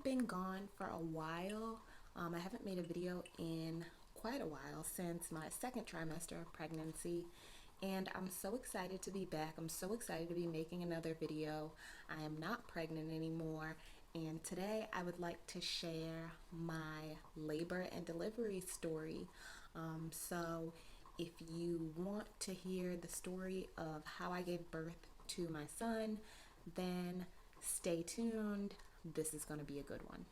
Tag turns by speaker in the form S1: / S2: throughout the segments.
S1: been gone for a while. I haven't made a video in quite a while since my second trimester of pregnancy, and I'm so excited to be back. I'm so excited to be making another video. I am not pregnant anymore, and today I would like to share my labor and delivery story. So if you want to hear the story of how I gave birth to my son, then stay tuned. This is going to be a good one.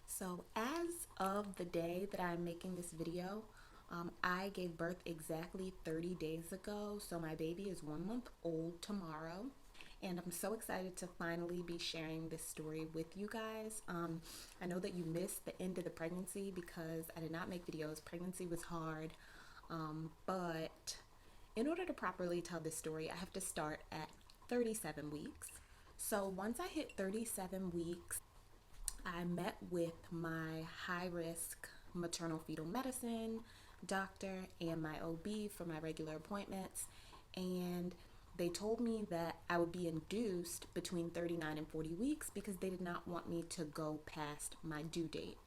S1: So as of the day that I'm making this video, I gave birth exactly 30 days ago. So my baby is 1 month old tomorrow. And I'm so excited to finally be sharing this story with you guys. I know that you missed the end of the pregnancy because I did not make videos. Pregnancy was hard. But in order to properly tell this story, I have to start at 37 weeks. So once I hit 37 weeks, I met with my high risk maternal fetal medicine doctor and my OB for my regular appointments, and they told me that I would be induced between 39 and 40 weeks because they did not want me to go past my due date.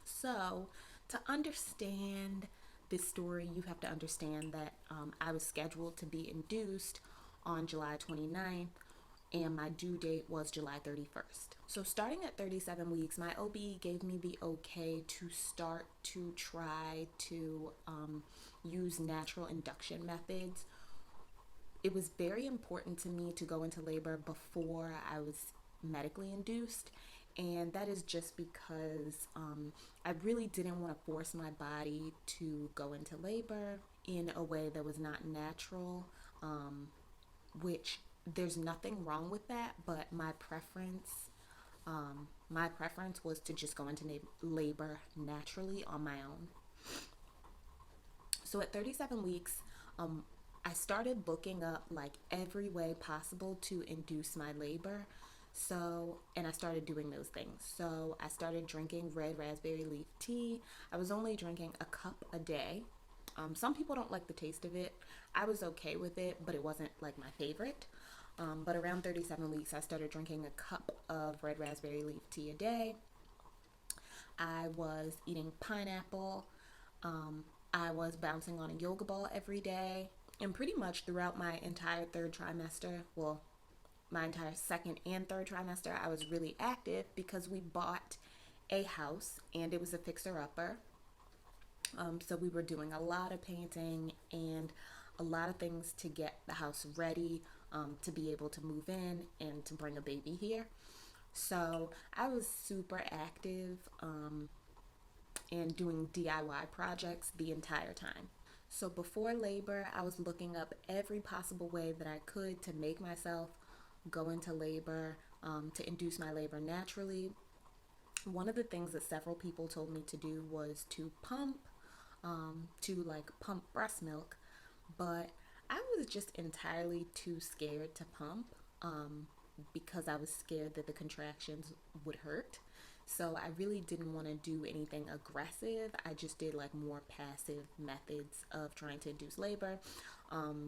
S1: So, to understand this story, you have to understand that I was scheduled to be induced on July 29th, and my due date was July 31st. So starting at 37 weeks, my OB gave me the okay to start to try to use natural induction methods. It was very important to me to go into labor before I was medically induced, and that is just because I really didn't want to force my body to go into labor in a way that was not natural, which there's nothing wrong with that, but my preference was to just go into labor naturally on my own. So at 37 weeks, I started looking up like every way possible to induce my labor. And I started doing those things. So I started drinking red raspberry leaf tea. I was only drinking a cup a day. Some people don't like the taste of it. I was okay with it, but it wasn't like my favorite. But around 37 weeks, I started drinking a cup of red raspberry leaf tea a day. I was eating pineapple. I was bouncing on a yoga ball every day. And pretty much throughout my entire third trimester, well, my entire second and third trimester, I was really active because we bought a house and it was a fixer-upper. So we were doing a lot of painting and a lot of things to get the house ready to be able to move in and to bring a baby here. So I was super active and doing DIY projects the entire time. So before labor, I was looking up every possible way that I could to make myself go into labor, to induce my labor naturally. One of the things that several people told me to do was to pump breast milk, but I was just entirely too scared to pump because I was scared that the contractions would hurt. So I really didn't want to do anything aggressive. I just did like more passive methods of trying to induce labor.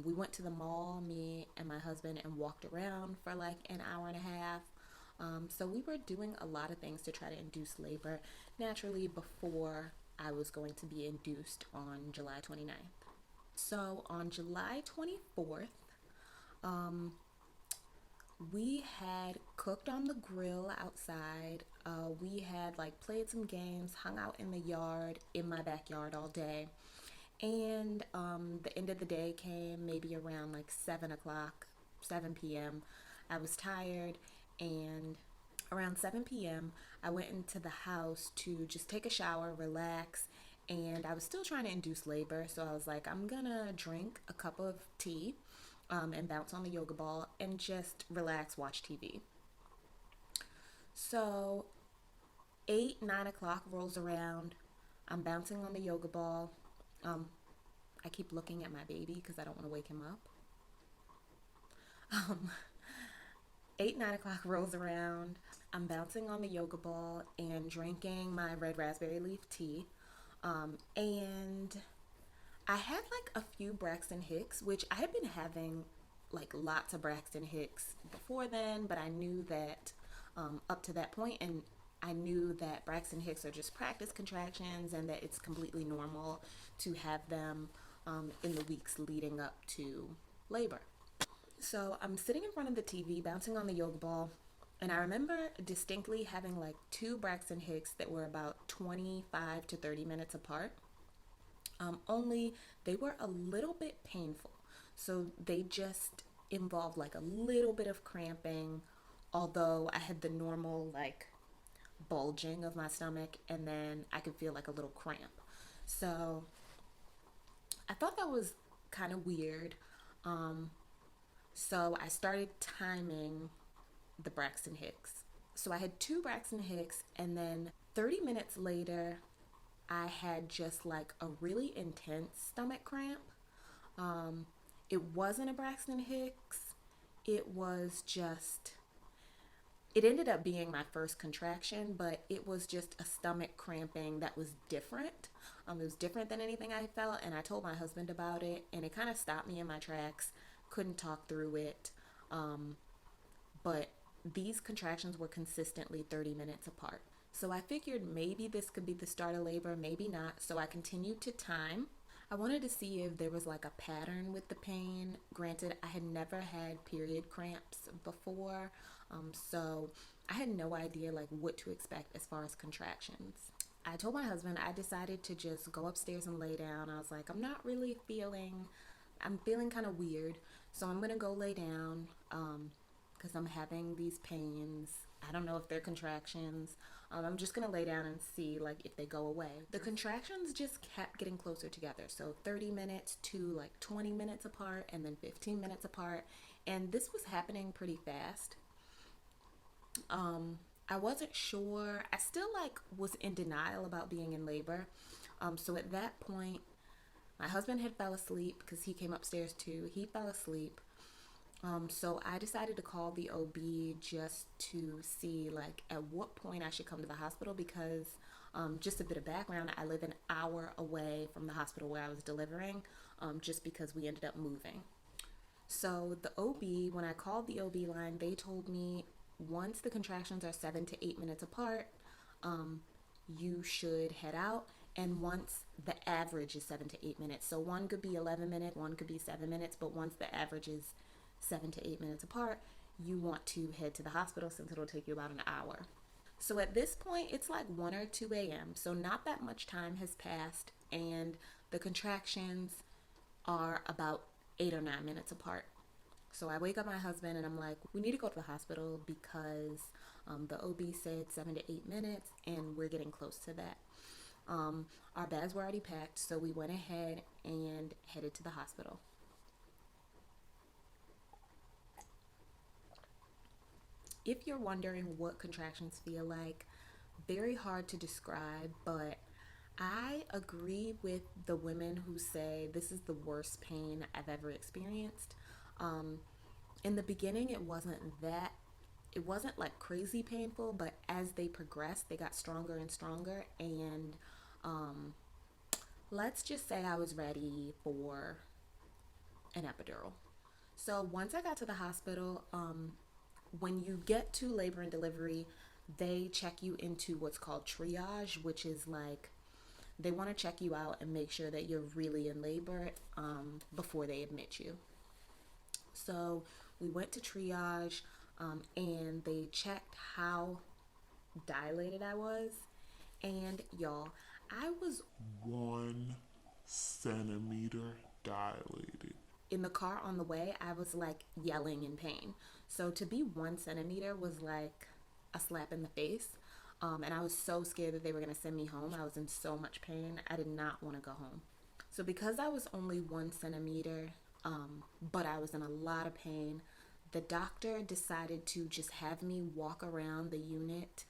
S1: We went to the mall, me and my husband, and walked around for like an hour and a half. So we were doing a lot of things to try to induce labor naturally before I was going to be induced on July 29th. So on July 24th, we had cooked on the grill outside. We had like played some games, hung out in the yard, in my backyard all day. And the end of the day came maybe around like 7 o'clock, 7 p.m. I was tired, and around 7 p.m. I went into the house to just take a shower, relax, and I was still trying to induce labor. So I was like, I'm gonna drink a cup of tea and bounce on the yoga ball and just relax, watch TV. So 8, 9 o'clock rolls around. I'm bouncing on the yoga ball. I keep looking at my baby because I don't want to wake him up. Um, 8, 9 o'clock rolls around. I'm bouncing on the yoga ball and drinking my red raspberry leaf tea. And I had like a few Braxton Hicks, which I had been having like lots of Braxton Hicks before then, but I knew that up to that point, and I knew that Braxton Hicks are just practice contractions and that it's completely normal to have them in the weeks leading up to labor. So I'm sitting in front of the TV, bouncing on the yoga ball, and I remember distinctly having like two Braxton Hicks that were about 25 to 30 minutes apart. Only they were a little bit painful. So they just involved like a little bit of cramping, although I had the normal like bulging of my stomach, and then I could feel like a little cramp. So I thought that was kind of weird. Um, so I started timing the Braxton Hicks. So I had two Braxton Hicks, and then 30 minutes later, I had just like a really intense stomach cramp. Um, it wasn't a Braxton Hicks. It was just, it ended up being my first contraction, but it was just a stomach cramping that was different. It was different than anything I felt, and I told my husband about it, and it kind of stopped me in my tracks. Couldn't talk through it. But these contractions were consistently 30 minutes apart. So I figured maybe this could be the start of labor, maybe not. So I continued to time. I wanted to see if there was like a pattern with the pain. Granted, I had never had period cramps before, so I had no idea like what to expect as far as contractions. I told my husband I decided to just go upstairs and lay down. I was like, I'm feeling kind of weird, so I'm gonna go lay down because I'm having these pains. I don't know if they're contractions. I'm just gonna lay down and see like if they go away. The contractions just kept getting closer together. So 30 minutes to like 20 minutes apart, and then 15 minutes apart. And this was happening pretty fast. I wasn't sure. I still like was in denial about being in labor. So at that point, my husband had fell asleep because he came upstairs too. He fell asleep. So I decided to call the OB just to see like at what point I should come to the hospital, because just a bit of background, I live an hour away from the hospital where I was delivering, just because we ended up moving. So the OB, when I called the OB line, they told me once the contractions are 7 to 8 minutes apart, you should head out. And once the average is 7 to 8 minutes, so one could be 11 minutes, one could be 7 minutes, but once the average is 7 to 8 minutes apart, you want to head to the hospital since it'll take you about an hour. So at this point, it's like 1 or 2 a.m., so not that much time has passed, and the contractions are about 8 or 9 minutes apart. So I wake up my husband and I'm like, we need to go to the hospital because the OB said 7 to 8 minutes, and we're getting close to that. Our bags were already packed, so we went ahead and headed to the hospital. If you're wondering what contractions feel like, very hard to describe, but I agree with the women who say this is the worst pain I've ever experienced. Um, in the beginning, it wasn't like crazy painful, but as they progressed, they got stronger and stronger. And um, let's just say I was ready for an epidural. So once I got to the hospital, when you get to labor and delivery, they check you into what's called triage, which is like they want to check you out and make sure that you're really in labor before they admit you. So we went to triage, and they checked how dilated I was. And y'all, I was 1 centimeter dilated. In the car on the way, I was like yelling in pain. So to be 1 centimeter was like a slap in the face. And I was so scared that they were going to send me home. I was in so much pain. I did not want to go home. So because I was only 1 centimeter, but I was in a lot of pain, the doctor decided to just have me walk around the unit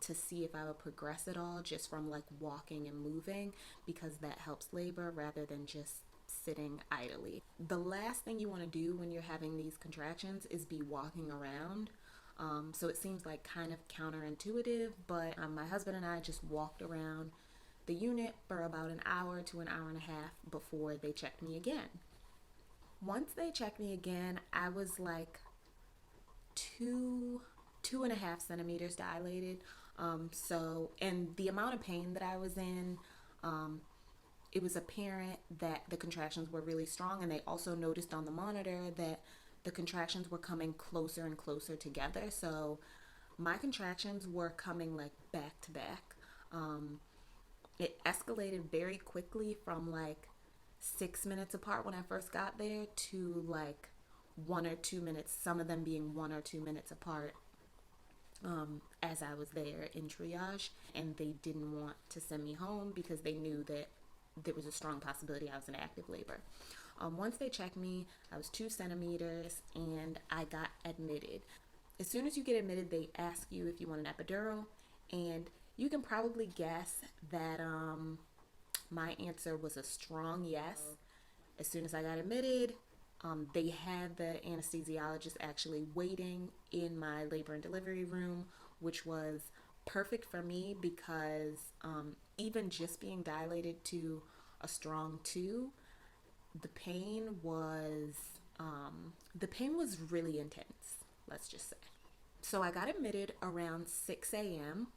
S1: to see if I would progress at all just from like walking and moving, because that helps labor rather than just sitting idly. The last thing you want to do when you're having these contractions is be walking around. So it seems like kind of counterintuitive, but my husband and I just walked around the unit for about an hour to an hour and a half before they checked me again. Once they checked me again, I was like 2.5 centimeters dilated. And the amount of pain that I was in, it was apparent that the contractions were really strong, and they also noticed on the monitor that the contractions were coming closer and closer together. So my contractions were coming like back to back. It escalated very quickly from like 6 minutes apart when I first got there to like 1 or 2 minutes, some of them being 1 or 2 minutes apart, as I was there in triage. And they didn't want to send me home because they knew that there was a strong possibility I was in active labor. Once they checked me, I was 2 centimeters and I got admitted. As soon as you get admitted, they ask you if you want an epidural, and you can probably guess that my answer was a strong yes. As soon as I got admitted, they had the anesthesiologist actually waiting in my labor and delivery room, which was perfect for me because even just being dilated to a strong 2, the pain was really intense, let's just say. So I got admitted around 6 a.m.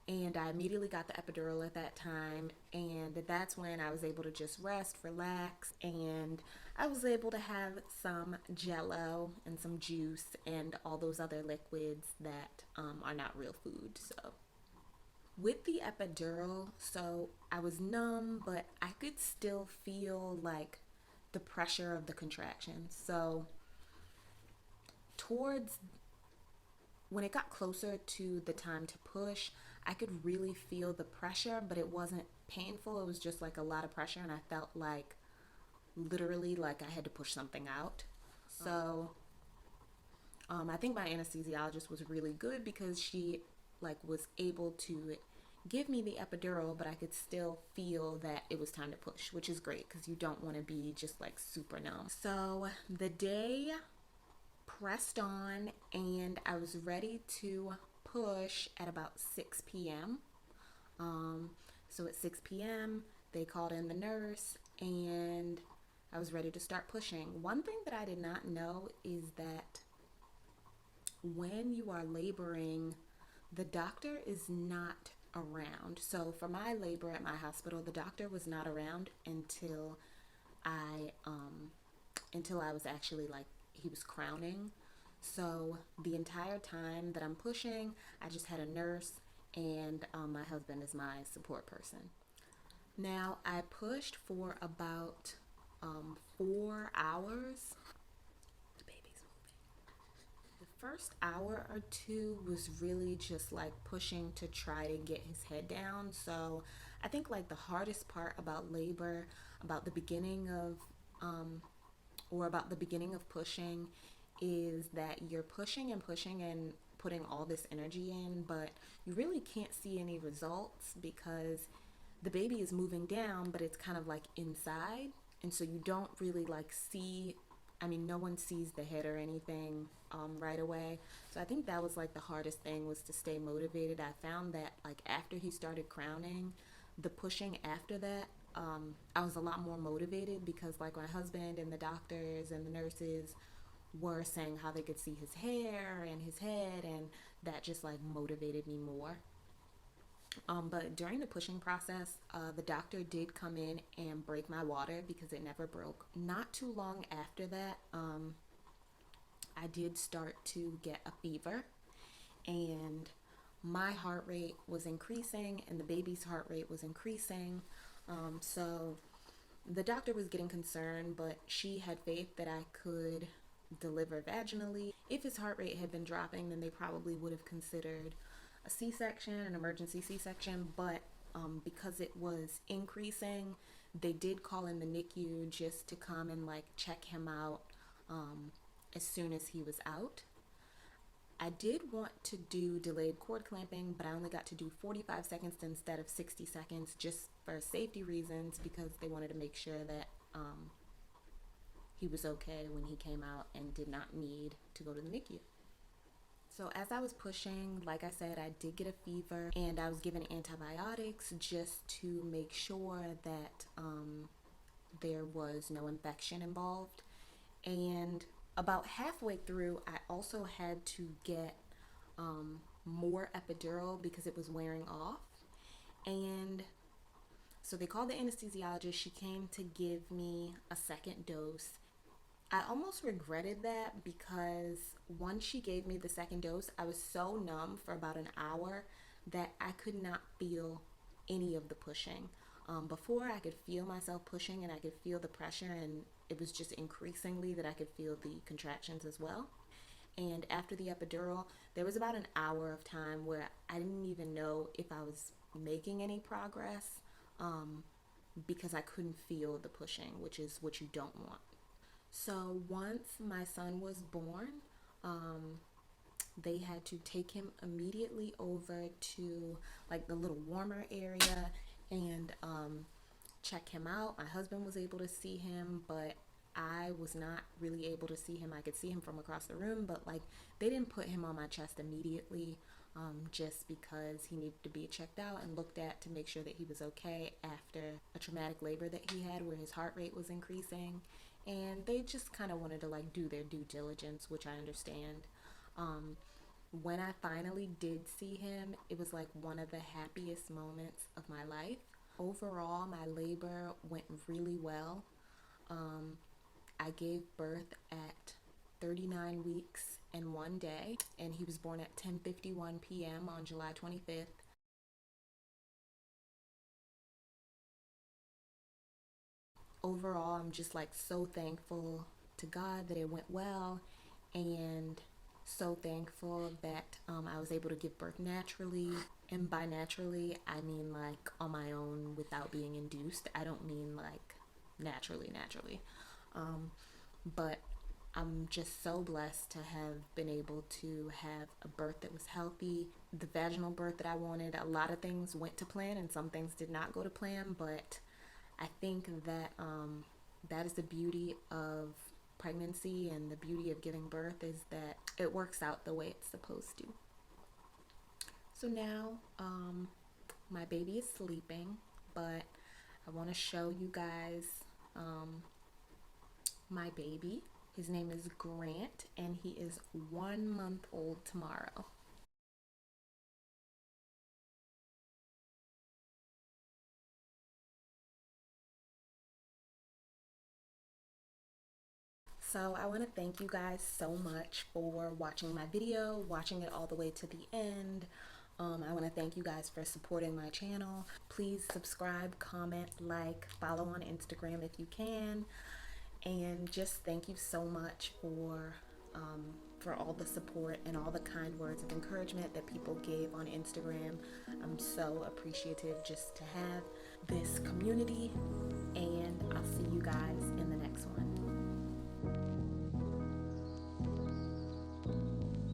S1: and I immediately got the epidural at that time, and that's when I was able to just rest, relax, and I was able to have some Jello and some juice and all those other liquids that are not real food. So with the epidural, so I was numb, but I could still feel like the pressure of the contractions. So when it got closer to the time to push, I could really feel the pressure, but it wasn't painful. It was just like a lot of pressure, and I felt like literally like I had to push something out. So I think my anesthesiologist was really good because she like was able to give me the epidural, but I could still feel that it was time to push, which is great because you don't want to be just like super numb. So the day pressed on and I was ready to push at about 6 p.m. So at 6 p.m. they called in the nurse and I was ready to start pushing. One thing that I did not know is that when you are laboring, the doctor is not around. So for my labor at my hospital, the doctor was not around until I was actually like, he was crowning. So the entire time that I'm pushing, I just had a nurse and my husband is my support person. Now I pushed for about 4 hours. The baby's moving. The first hour or two was really just like pushing to try to get his head down. So I think like the hardest part about labor, about the beginning of pushing, is that you're pushing and pushing and putting all this energy in, but you really can't see any results because the baby is moving down, but it's kind of like inside, and so you don't really like see, I mean, no one sees the head or anything right away. So I think that was like the hardest thing, was to stay motivated. I found that like after he started crowning, the pushing after that, I was a lot more motivated because like my husband and the doctors and the nurses were saying how they could see his hair and his head, and that just like motivated me more. But during the pushing process, the doctor did come in and break my water because it never broke. Not too long after that, I did start to get a fever, and my heart rate was increasing and the baby's heart rate was increasing. So the doctor was getting concerned, but she had faith that I could deliver vaginally. If his heart rate had been dropping, then they probably would have considered a C-section, an emergency C-section, but because it was increasing, they did call in the NICU just to come and like check him out as soon as he was out. I did want to do delayed cord clamping, but I only got to do 45 seconds instead of 60 seconds just for safety reasons, because they wanted to make sure that he was okay when he came out and did not need to go to the NICU. So as I was pushing, like I said, I did get a fever and I was given antibiotics just to make sure that there was no infection involved. And about halfway through, I also had to get more epidural because it was wearing off. And so they called the anesthesiologist. She came to give me a second dose. I almost regretted that because once she gave me the second dose, I was so numb for about an hour that I could not feel any of the pushing. Before, I could feel myself pushing and I could feel the pressure, and it was just increasingly that I could feel the contractions as well. And after the epidural, there was about an hour of time where I didn't even know if I was making any progress because I couldn't feel the pushing, which is what you don't want. So once my son was born, they had to take him immediately over to like the little warmer area and check him out. My husband was able to see him, but I was not really able to see him. I could see him from across the room, but like they didn't put him on my chest immediately, just because he needed to be checked out and looked at to make sure that he was okay after a traumatic labor that he had where his heart rate was increasing. And they just kind of wanted to like do their due diligence, which I understand. When I finally did see him, it was like one of the happiest moments of my life. Overall, my labor went really well. I gave birth at 39 weeks and 1 day, and he was born at 10:51 p.m. on July 25th. Overall, I'm just like so thankful to God that it went well, and so thankful that I was able to give birth naturally. And by naturally, I mean like on my own without being induced. I don't mean like naturally. But I'm just so blessed to have been able to have a birth that was healthy, the vaginal birth that I wanted. A lot of things went to plan and some things did not go to plan, but I think that that is the beauty of pregnancy, and the beauty of giving birth is that it works out the way it's supposed to. So now my baby is sleeping, but I want to show you guys my baby. His name is Grant, and he is 1 month old tomorrow. So I want to thank you guys so much for watching my video, watching it all the way to the end. I want to thank you guys for supporting my channel. Please subscribe, comment, like, follow on Instagram if you can. And just thank you so much for all the support and all the kind words of encouragement that people gave on Instagram. I'm so appreciative just to have this community